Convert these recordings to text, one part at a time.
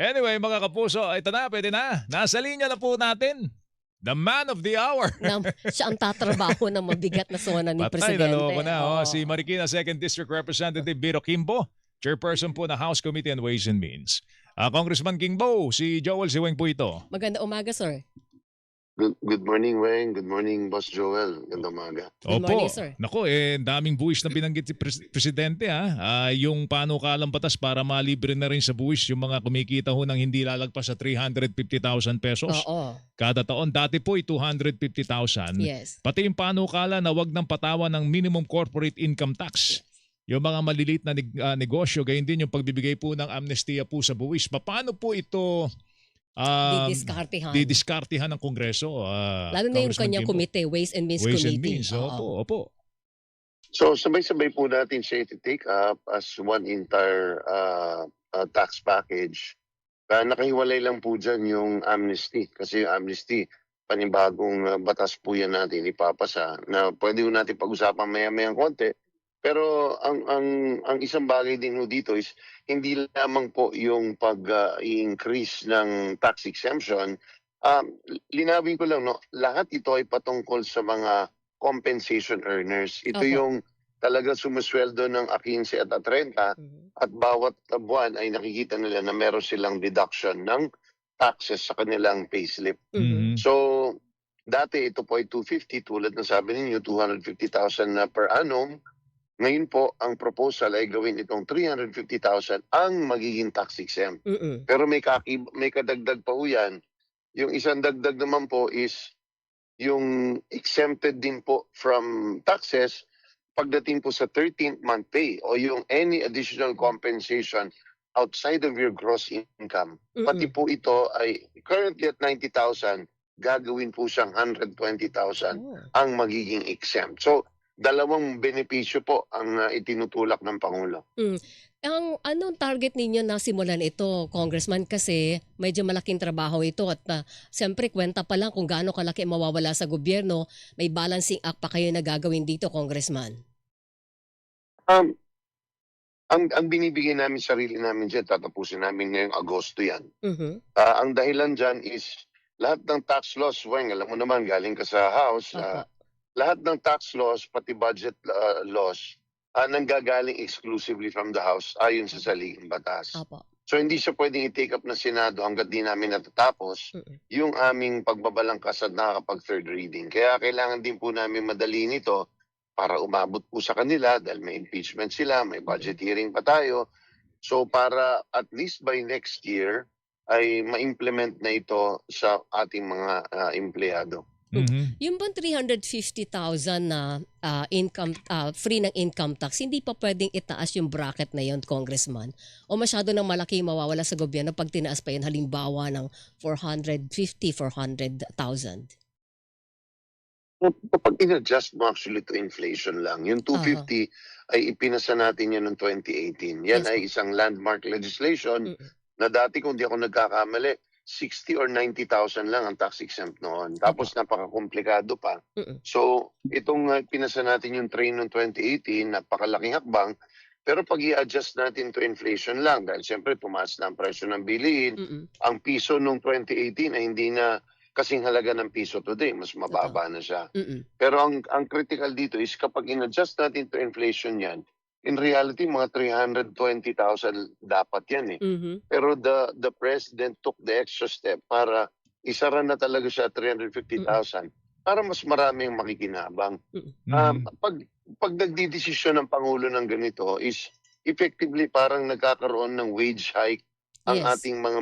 Anyway, mga kapuso, ito na, pwede na. Nasa linya na po natin. The man of the hour. Na siya ang tatrabaho ng mabigat na zona ni Patay, Presidente. naloko na. Oh. Oo. Si Marikina 2nd District Representative Biro Kimbo, chairperson po ng House Committee on Ways and Means. Congressman Kingbo, si Joel Siweng po ito. Maganda umaga, sir. Good morning, Weng. Good morning, Boss Joel. Ganda umaga. Good morning, sir. Nako, daming buwis na binanggit si Presidente. Yung panukalang batas para malibre na rin sa buwis yung mga kumikita ho ng hindi lalagpas sa 350,000 pesos. Oo. Kada taon. Dati po ay 250,000. Yes. Pati yung panukala na wag ng patawan ng minimum corporate income tax. Yung mga maliliit na negosyo, gayon din yung pagbibigay po ng amnestiya po sa buwis. Paano po ito didiskartihan ng Kongreso? Lalo na yung kanyang komite, Ways and Means Ways and Committee. Means, opo. So, sabay-sabay po natin siya i-take up as one entire tax package. Nakahiwalay lang po dyan yung amnesty. Kasi yung amnesty, panibagong batas po yan natin ipapasa na pwede po natin pag-usapan maya-mayang konti. Pero ang isang bagay din ho dito is hindi lamang po yung pag-increase ng tax exemption. Linawin ko lang, no, lahat ito ay patungkol sa mga compensation earners. Ito Opo. yung talaga sumusweldo ng 15 at 30 at bawat buwan ay nakikita nila na meron silang deduction ng taxes sa kanilang payslip. Mhm. So, dati ito po ay 250 tulad ng sabi ninyo, 250,000 na per annum. Ngayon po, ang proposal ay gawin itong 350,000 ang magiging tax exempt. Pero may kadagdag pa po yan. Yung isang dagdag naman po is yung exempted din po from taxes pagdating po sa 13th month pay o yung any additional compensation outside of your gross income. Pati po ito ay currently at 90,000, gagawin po siyang 120,000 ang magiging exempt. So, dalawang benepisyo po ang itinutulak ng Pangulo. Anong target ninyo na simulan ito, Congressman? Kasi medyo malaking trabaho ito at siyempre kwenta pa lang kung gaano kalaki mawawala sa gobyerno. May balancing act pa kayo na gagawin dito, Congressman. Ang binibigay namin sarili namin dyan, tatapusin namin ngayong Agosto yan. Mhm. Ang dahilan dyan is lahat ng tax laws, Weng, alam mo naman, galing ka sa House, Opo. lahat ng tax laws, pati budget laws, nanggagaling exclusively from the House ayon sa saligang batas. Opo. So hindi siya pwedeng i-take up ng Senado hanggat di namin natatapos yung aming pagbabalangkas at nakakapag third reading. Kaya kailangan din po namin madali nito para umabot po sa kanila dahil may impeachment sila, may budget hearing pa tayo. So para at least by next year ay ma-implement na ito sa ating mga empleyado. Mhm. Yung bang 350,000 na income free ng income tax, hindi pa pwedeng itaas yung bracket na yon, Congressman? O masyado nang malaki yung mawawala sa gobyerno pag tinaas pa yun, halimbawa ng 400,000? Kapag in-adjust mo actually to inflation lang, yung 250 ay ipinasa natin yan noong 2018. Yan Yes, ay isang landmark legislation na dati kung di ako nagkakamali, 60 or 90,000 lang ang tax exempt noon. Tapos napaka-komplikado pa. So itong pinasa natin yung train noong 2018, napakalaking hakbang. Pero pag i-adjust natin to inflation lang, dahil siyempre tumaas na ang presyo ng bilihin, ang piso noong 2018 ay hindi na kasing halaga ng piso today, mas mababa na siya. Pero ang critical dito is kapag in-adjust natin to inflation yan, in reality, mga 320,000 dapat yan eh. Pero the President took the extra step para isara na talaga siya 350,000 para mas maraming makikinabang. Pag nagdidesisyon ng Pangulo ng ganito is effectively parang nagkakaroon ng wage hike ang Yes. ating mga,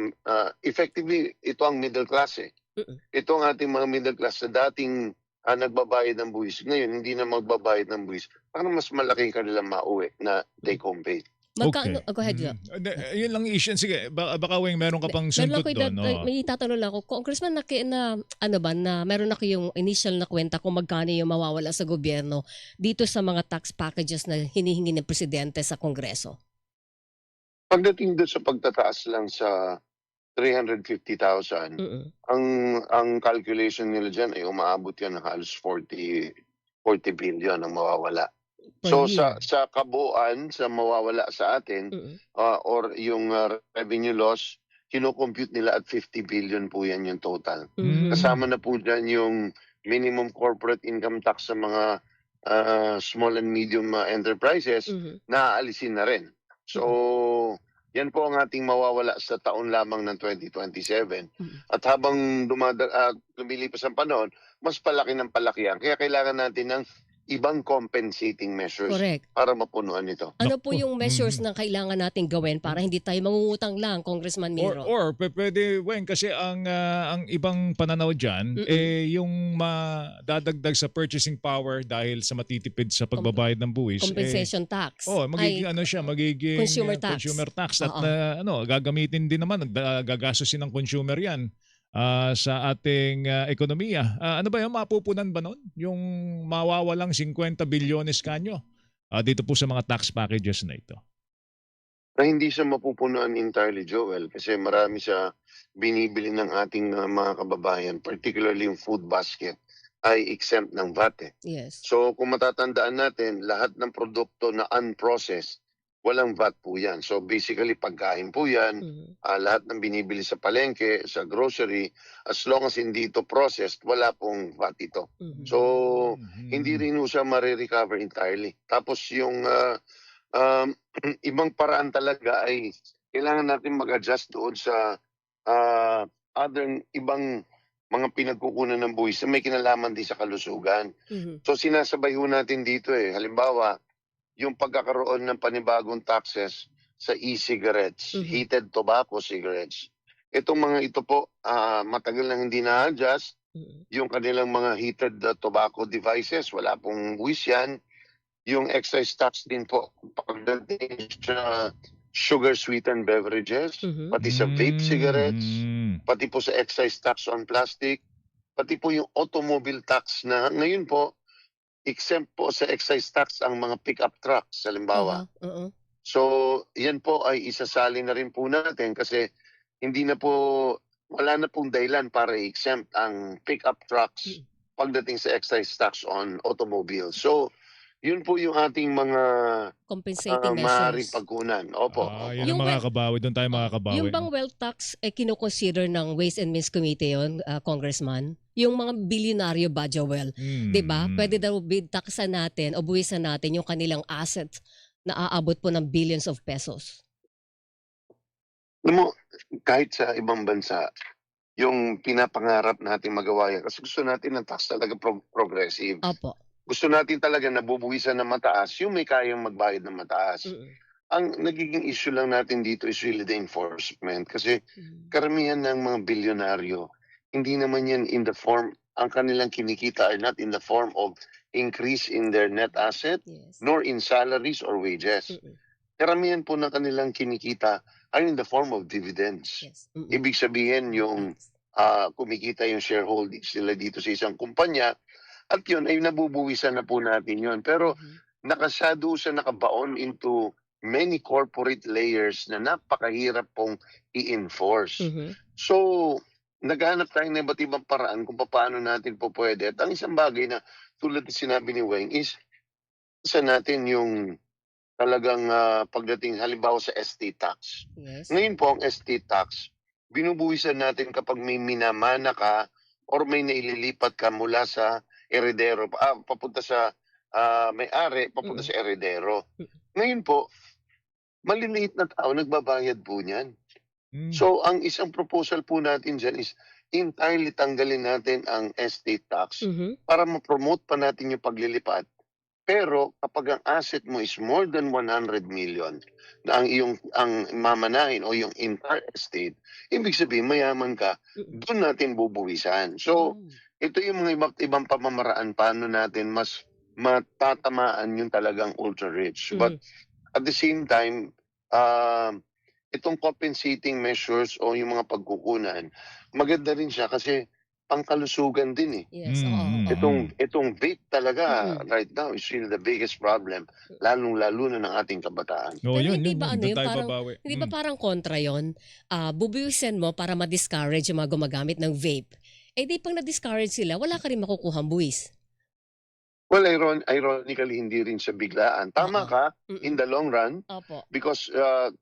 effectively ito ang middle class eh. Ito ang ating mga middle class na dating nagbabayad ng buwis. Ngayon, hindi na magbabayad ng buwis. Parang mas malaki kanilang mauwi na take-home pay. Magkano? Go ahead, Joe. Yun lang issue. Sige, baka Weng, meron ka pang Meron sundot ako doon. may tatanong lang ako. Congressman, meron ako yung initial na kwenta kung magkano yung mawawala sa gobyerno dito sa mga tax packages na hinihingi ng Presidente sa Kongreso? Pagdating doon sa pagtataas lang sa 350,000, ang calculation nila dyan ay umaabot yan ng halos 40 billion ang mawawala. So sa kabuuan, sa mawawala sa atin or yung revenue loss, kino-compute nila at 50 billion po yan yung total. Mhm. Kasama na po dyan yung minimum corporate income tax sa mga small and medium enterprises, Mhm. naaalisin na rin. So, yan po ang ating mawawala sa taon lamang ng 2027. Mhm. At habang lumilipas ang panahon, mas palaki ng palaki yan. Kaya kailangan natin ng ibang compensating measures Correct. para mapunuan ito. Ano po Naku. yung measures na kailangan nating gawin para hindi tayo mangungutang lang, Congressman Miro? Or pwede, Weng, kasi ang ibang pananaw dyan, yung madadagdag sa purchasing power dahil sa matitipid sa pagbabayad ng buwis. Compensation tax. Magiging Ay, magiging consumer tax. consumer tax at Oo. gagamitin din naman, gagastusin ng consumer yan sa ating ekonomiya. Ano ba yung mapupunan ba nun? Yung mawawalang 50 bilyones kanyo dito po sa mga tax packages na ito. Na hindi siya mapupunuan entirely, Joel, kasi marami sa binibili ng ating mga kababayan, particularly yung food basket, ay exempt ng VAT. Yes. So kung matatandaan natin, lahat ng produkto na unprocessed, walang VAT po yan. So basically, pagkain po yan, lahat ng binibili sa palengke, sa grocery, as long as hindi ito processed, wala pong VAT ito. So, hindi rin siya marirecover entirely. Tapos yung ibang paraan talaga ay kailangan natin mag-adjust doon sa other ibang mga pinagkukunan ng buwis na may kinalaman din sa kalusugan. So sinasabay ho natin dito halimbawa, yung pagkakaroon ng panibagong taxes sa e-cigarettes, heated tobacco cigarettes. Itong mga ito po, matagal nang hindi na-adjust. Yung kanilang mga heated tobacco devices, wala pong buwis yan. Yung excise tax din po, pagdating sa sugar-sweetened beverages, pati sa vape cigarettes, pati po sa excise tax on plastic, pati po yung automobile tax na ngayon po, exempt po sa excise tax ang mga pickup trucks, halimbawa. So, yan po ay isasali na rin po natin kasi wala na pong dahilan para i-exempt ang pickup trucks pagdating sa excise tax on automobiles. So, yun po yung ating mga compensating maaaring measures. pagkunan. Opo. Yun Yung ang makakabawi. Doon tayo makakabawi. Yung bang wealth tax kino-consider ng Ways and Means Committee yun, Congressman? Yung mga bilyonaryo ba, Joel? 'Di ba? Pwede daw taksan natin o buwisan natin yung kanilang assets na aabot po ng billions of pesos. Alam mo, kahit sa ibang bansa, yung pinapangarap natin magawa yan, kasi gusto natin ng tax talaga progressive. Opo. Gusto natin talaga nabubuwisan ng mataas, yung may kayang magbayad ng mataas. Ang nagiging issue lang natin dito is really the enforcement. Kasi karamihan ng mga bilyonaryo, hindi naman yan in the form, ang kanilang kinikita are not in the form of increase in their net asset, nor in salaries or wages. Karamihan po ng kanilang kinikita ay in the form of dividends. Ibig sabihin yung kumikita yung shareholdings nila dito sa isang kumpanya, at yun ay nabubuwisan na po natin yun. Pero nakabaon into many corporate layers na napakahirap pong i-enforce. So, naghanap tayo ng iba't ibang paraan kung paano natin po pwede. At ang isang bagay na tulad na sinabi ni Weng is isa natin yung talagang pagdating halimbawa sa estate tax. Ngayon po ang estate tax, binubuwisan natin kapag may minamana ka or may naililipat ka mula sa eredero, papunta sa may-ari, papunta sa eredero. Ngayon po, maliliit na tao, nagbabayad po niyan. So, ang isang proposal po natin dyan is entirely tanggalin natin ang estate tax para ma-promote pa natin yung paglilipat. Pero kapag ang asset mo is more than 100 million na ang mamanahin o yung entire estate, ibig sabihin mayaman ka, doon natin bubuwisan. So, ito yung mga iba't ibang pamamaraan paano natin mas matatamaan yung talagang ultra-rich. But at the same time, itong compensating measures o yung mga pagkukunan, maganda rin siya kasi pangkalusugan din eh. Yes, Itong vape talaga right now is really the biggest problem, lalong-lalo na ng ating kabataan. Oo, Pero yun, hindi ba doon tayo parang, babawi. hindi ba parang kontra yun? Bubuwisan mo para ma-discourage yung mga gumagamit ng vape. Eh di pag na-discourage sila, wala ka rin makukuhang buwis. Well, ironically, hindi rin siya biglaan. Tama Oo. ka, in the long run, Opo. because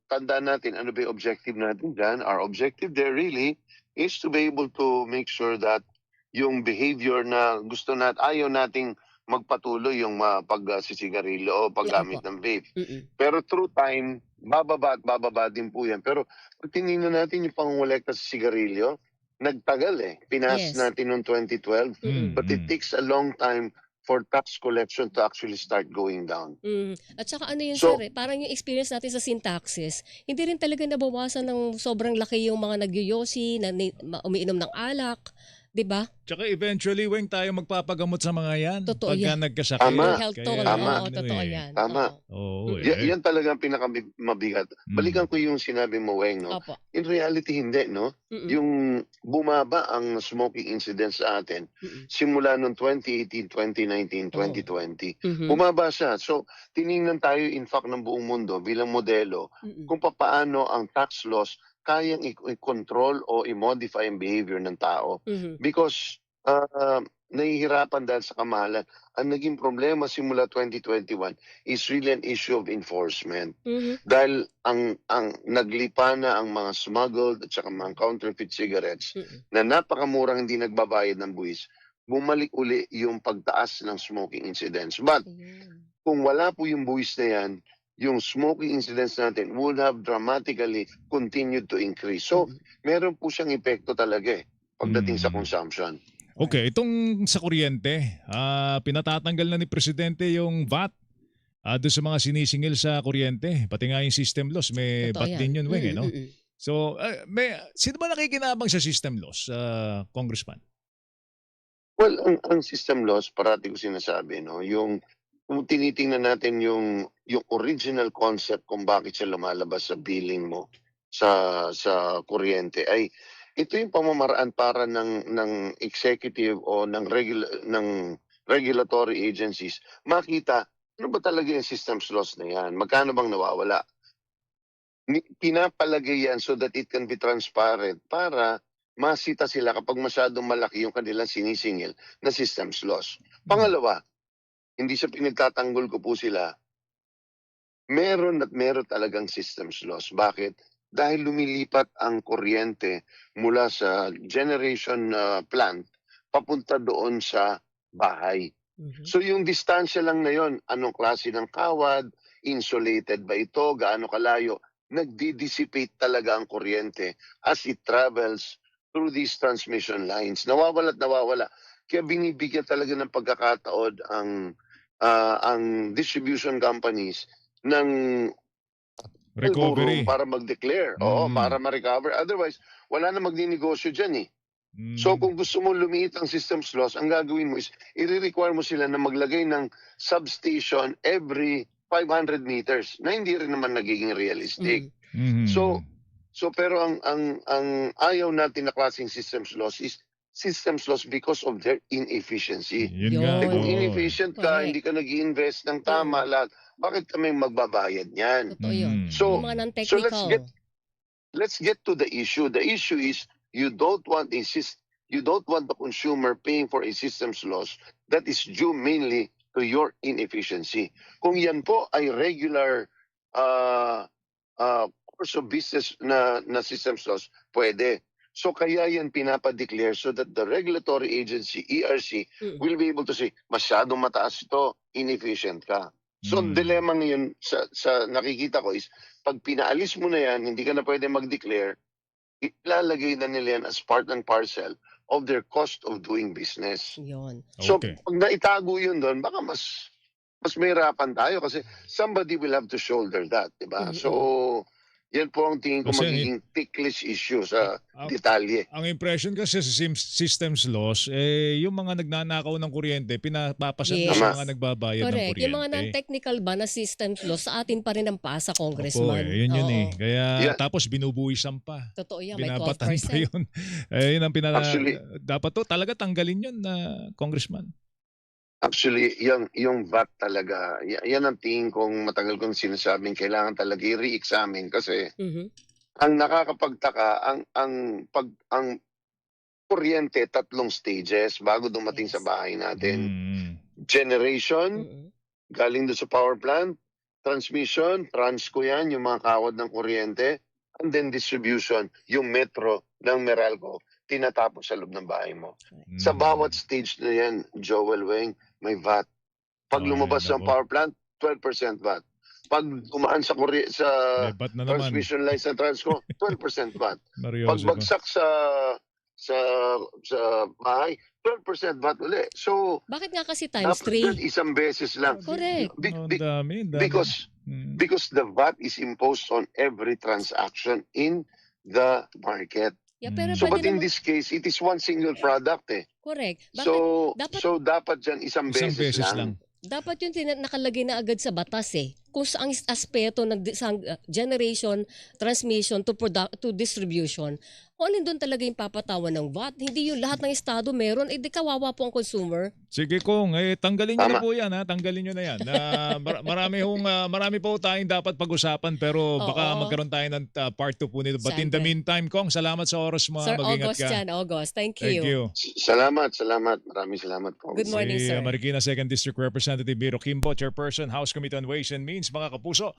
tandaan natin, ano ba yung objective natin dyan? Our objective there really is to be able to make sure that yung behavior na gusto ayaw nating magpatuloy yung pagsisigarilyo o paggamit Opo. ng vape. Mm. Pero through time, bababa at bababa din po yan. Pero pag tinignan natin yung pangungulekta sa sigarilyo, nagtagal eh. Pinas Yes. natin noong 2012. But it takes a long time for tax collection to actually start going down. At saka ano yun, So- sir, parang yung experience natin sa syntaxis, hindi rin talaga nabawasan ng sobrang laki yung mga nagyoyosi, umiinom ng alak, di ba? Tsaka eventually, Weng, tayo magpapagamot sa mga yan. Totoo Pagka yan. nagkasakit. Tama. Yung health toll, Tama. oo, totoo yan. Tama. Oo, Yan talaga ang pinakamabigat. Balikan ko yung sinabi mo, Weng, no? Opo. In reality, hindi, no? Yung bumaba ang smoking incidence sa atin simula noong 2018, 2019, 2020. Bumaba siya. So, tiningnan tayo in fact ng buong mundo bilang modelo kung paano ang tax laws kayang i-control o i-modify ang behavior ng tao. Because nahihirapan dahil sa kamahalan. Ang naging problema simula 2021 is really an issue of enforcement. Dahil ang naglipa na ang mga smuggled at saka mga counterfeit cigarettes na napakamurang hindi nagbabayad ng buwis, bumalik uli yung pagtaas ng smoking incidents. But kung wala po yung buwis na yan, yung smoking incidents natin would have dramatically continued to increase. So, meron po siyang epekto talaga pagdating sa consumption. Okay, itong sa kuryente, pinatatanggal na ni Presidente yung VAT doon sa mga sinisingil sa kuryente. Pati nga yung system loss, may Totoo VAT yan. din yun, Weng, no? So, sino ba nakikinabang sa system loss, Congressman? Well, ang system loss, parati ko sinasabi, no, kung tinitingnan natin yung original concept kung bakit siya lumalabas sa billing mo sa kuryente, ay ito yung pamamaraan para ng executive o ng regulatory agencies makita ano ba talaga yung systems loss na yan, magkano bang nawawala. Pinapalagay yan so that it can be transparent para masita sila kapag masyadong malaki yung kanilang sinisingil na systems loss. Pangalawa, hindi siya pinagtatanggol ko po sila. Meron talagang systems loss. Bakit? Dahil lumilipat ang kuryente mula sa generation plant papunta doon sa bahay. So yung distansya lang na yon, anong klase ng kawad, insulated ba ito, gaano kalayo, nagdi-dissipate talaga ang kuryente as it travels through these transmission lines. Nawawala at nawawala. Kaya binibigyan talaga ng pagkakataon ang distribution companies ng Recovery. para mag-declare. Oo, para ma-recover. Otherwise, wala na magninegosyo dyan eh. So kung gusto mo lumiit ang systems loss, ang gagawin mo is i-require mo sila na maglagay ng substation every 500 meters na hindi rin naman nagiging realistic. So pero ang ayaw natin na klaseng systems loss is systems loss because of their inefficiency. Yun nga. Kung Oo. inefficient ka, Correct. hindi ka nag-i-invest ng tama lahat, bakit kami magbabayad niyan? Totoo yun. So, Yung mga so non-technical. let's get to the issue. The issue is you don't want the consumer paying for a systems loss that is due mainly to your inefficiency. Kung yan po ay regular course of business na systems loss, pwede. So kaya yan pinapa-declare so that the regulatory agency, ERC, will be able to say, masyadong mataas ito, inefficient ka. So dilemma ngayon sa nakikita ko is, pag pinaalis mo na yan, hindi ka na pwede mag-declare, ilalagay na nila yan as part and parcel of their cost of doing business. Yun. So Okay. pag naitago yun doon, baka mas mahirapan tayo kasi somebody will have to shoulder that, di ba? So yan po ang tingin ko Kasi magiging ticklish issue sa ang- detalye. Ang impression kasi sa systems loss, yung mga nagnanakaw ng kuryente, pinapapasan Yes. sa mga nagbabayad ng Correct. kuryente. Yung mga non-technical ba na systems loss, sa atin pa rin ang pasa, Opo, Congressman. yun Oo. Kaya Yeah. tapos binubuwisan pa. Totoo yan, may Binabatan pa 12%. yun. Yun ang Actually- dapat to talaga tanggalin yun na Congressman. Actually, yung VAT talaga, yan ang tingin kong matagal kong sinasabing kailangan talaga i-re-examine kasi ang nakakapagtaka, ang kuryente 3 stages bago dumating Yes. sa bahay natin. Generation, Mm-mm. galing doon sa power plant, transmission, Transco yan, yung mga kawad ng kuryente, and then distribution, yung metro ng Meralco, tinatapos sa loob ng bahay mo. Sa bawat stage na yan, Joel Weng, may VAT. Pag Ay, lumabas ng nako. power plant, 12% VAT. Pag umaan sa May bat na naman. transmission line sa Transco, 12% VAT. Mario Pag bagsak sa bahay, 12% VAT uli. So, Bakit nga kasi times dapat 3? isang beses lang. Correct. Ang dami, ang dami. Because Mm. because the VAT is imposed on every transaction in the market. Yeah, pero So, pwede but in naman, this case, it is one single product eh. correct. Bakit So, dapat- dapat dyan isang Isang beses beses lang. lang. dapat yung nakalagay na agad sa batas eh. Kung saang aspeto ng generation, transmission to to distribution, alin doon talaga yung papatawan ng VAT. Hindi yung lahat ng estado meron, di kawawa po ang consumer. Sige Kong, tanggalin nyo na Tama. po yan ha, tanggalin nyo na yan. Marami po tayong dapat pag-usapan pero baka Oo. magkaroon tayo ng part 2 po nito. But in the Siyempre. meantime Kong, salamat sa oras mo. Sir Mag-ingat August ka. yan, August. Thank Thank you. you. Salamat. Maraming salamat po. Good morning, Si sir. Marikina 2nd District Representative Biro Kimbo, Chairperson, House Committee on Ways and Means. Mga kapuso,